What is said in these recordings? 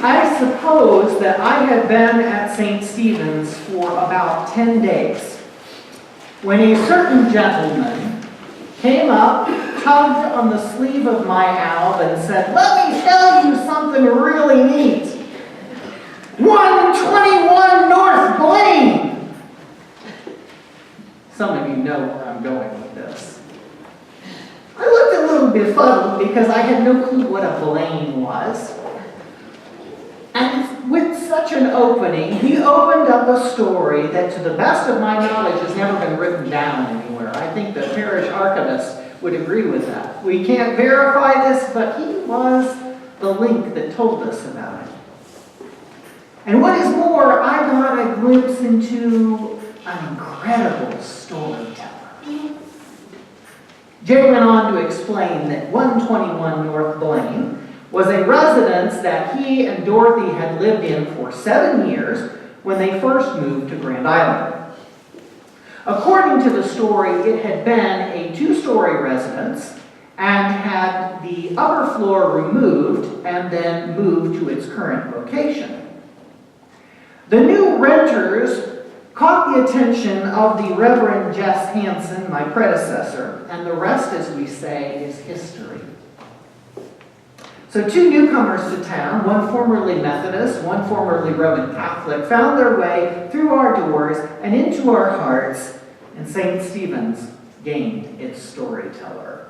I suppose that I had been at St. Stephen's for about 10 days when a certain gentleman came up, tugged on the sleeve of my alb, and said, "Let me tell you something really neat. 121 North Blaine." Some of you know where I'm going with this. I looked a little befuddled because I had no clue what a Blaine was. And with such an opening, he opened up a story that, to the best of my knowledge, has never been written down anywhere. I think the parish archivist would agree with that. We can't verify this, but he was the link that told us about it. And what is more, I got a glimpse into an incredible storyteller. Jay went on to explain that 121 North Blaine was a residence that he and Dorothy had lived in for 7 years when they first moved to Grand Island. According to the story, it had been a 2-story residence and had the upper floor removed and then moved to its current location. The new renters caught the attention of the Reverend Jess Hansen, my predecessor, and the rest, as we say, is history. So 2 newcomers to town, one formerly Methodist, one formerly Roman Catholic, found their way through our doors and into our hearts, and St. Stephen's gained its storyteller.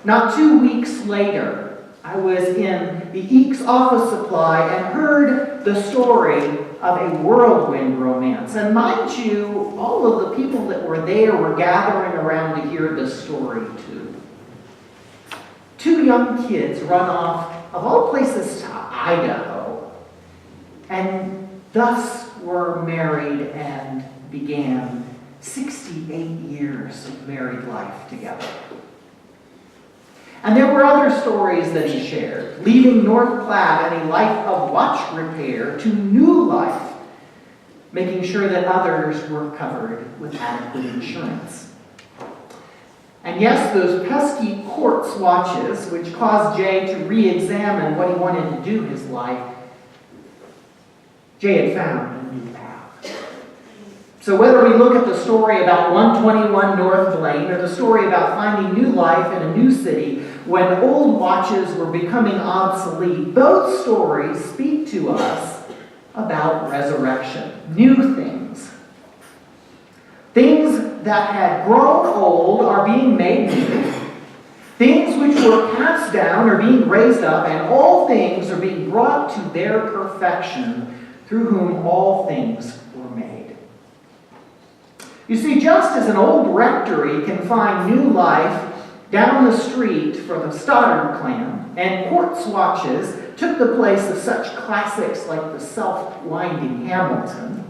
Not 2 weeks later, I was in the Eeks office supply and heard the story of a whirlwind romance. And mind you, all of the people that were there were gathering around to hear this story too. 2 young kids run off, of all places, to Idaho, and thus were married and began 68 years of married life together. And there were other stories that he shared, leaving North Platte and a life of watch repair to new life, making sure that others were covered with adequate insurance. And yes, those pesky quartz watches, which caused Jay to re-examine what he wanted to do in his life, Jay had found a new path. So whether we look at the story about 121 North Blaine or the story about finding new life in a new city when old watches were becoming obsolete, both stories speak to us about resurrection, new things. Things that had grown old are being made new. Things which were passed down are being raised up, and all things are being brought to their perfection, through whom all things were made. You see, just as an old rectory can find new life down the street for the Stoddard clan, and quartz watches took the place of such classics like the self-winding Hamilton,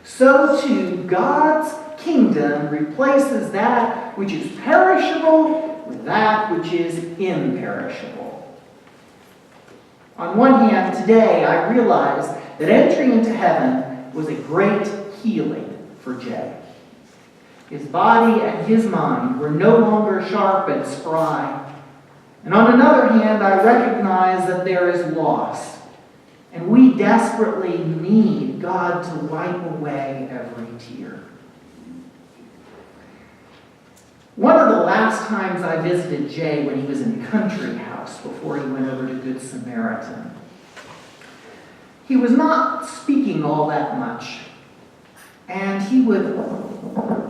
so too God's kingdom replaces that which is perishable with that which is imperishable. On one hand, today I realize that entry into heaven was a great healing for Jay. His body and his mind were no longer sharp and spry. And on another hand, I recognize that there is loss, and we desperately need God to wipe away every tear. One of the last times I visited Jay when he was in Country House before he went over to Good Samaritan, he was not speaking all that much. And he would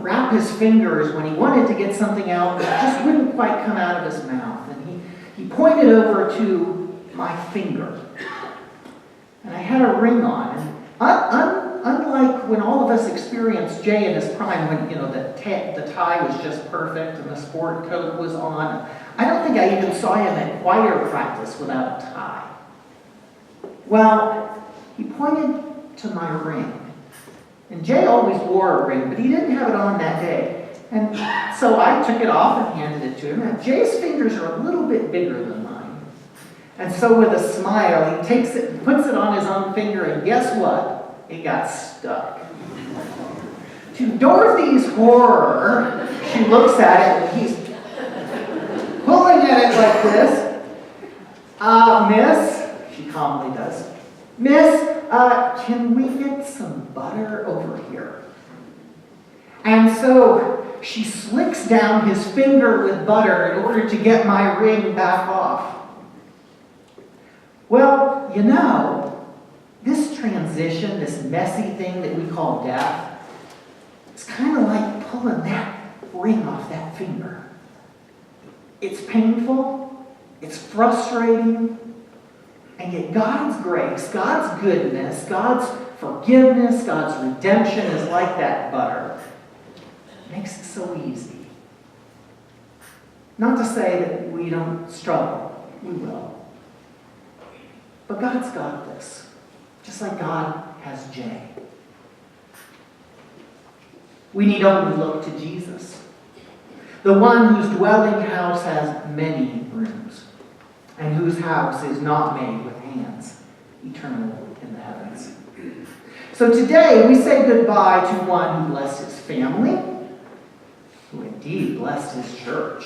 wrap his fingers when he wanted to get something out, but it just wouldn't quite come out of his mouth. And he pointed over to my finger. And I had a ring on. And unlike when all of us experienced Jay in his prime, when the tie was just perfect and the sport coat was on, I don't think I even saw him at choir practice without a tie. Well, he pointed to my ring. And Jay always wore a ring, but he didn't have it on that day. And so I took it off and handed it to him. Now, Jay's fingers are a little bit bigger than mine. And so with a smile, he takes it, puts it on his own finger, and guess what? It got stuck. To Dorothy's horror, she looks at it, and he's pulling at it like this. Miss, she calmly does. Miss, can we get some butter over here? And so she slicks down his finger with butter in order to get my ring back off. Well, you know, this transition, this messy thing that we call death, it's kind of like pulling that ring off that finger. It's painful, it's frustrating, and yet God's grace, God's goodness, God's forgiveness, God's redemption is like that butter. It makes it so easy. Not to say that we don't struggle. We will. But God's got this. Just like God has Jay. We need only look to Jesus, the one whose dwelling house has many rooms, and whose house is not made with hands, eternal in the heavens. So today we say goodbye to one who blessed his family, who indeed blessed his church,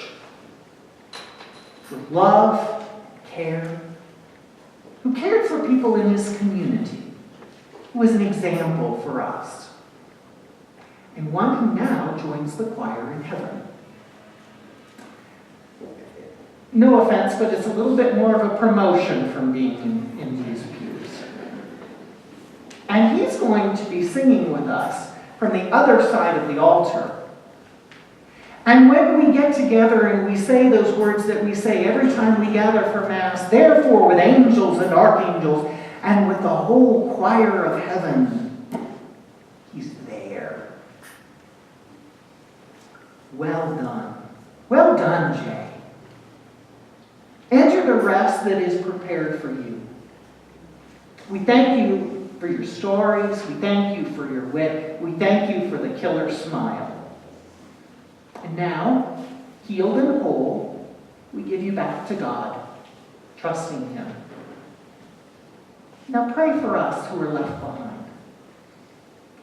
with love, care, who cared for people in his community, who was an example for us, and one who now joins the choir in heaven. No offense, but it's a little bit more of a promotion from being in these pews. And he's going to be singing with us from the other side of the altar. And when we get together and we say those words that we say every time we gather for Mass, therefore with angels and archangels and with the whole choir of heaven, he's there. Well done. Well done, Jay. Enter the rest that is prepared for you. We thank you for your stories. We thank you for your wit. We thank you for the killer smile. And now, healed and whole, we give you back to God, trusting Him. Now pray for us who are left behind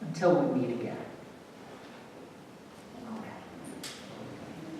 until we meet again.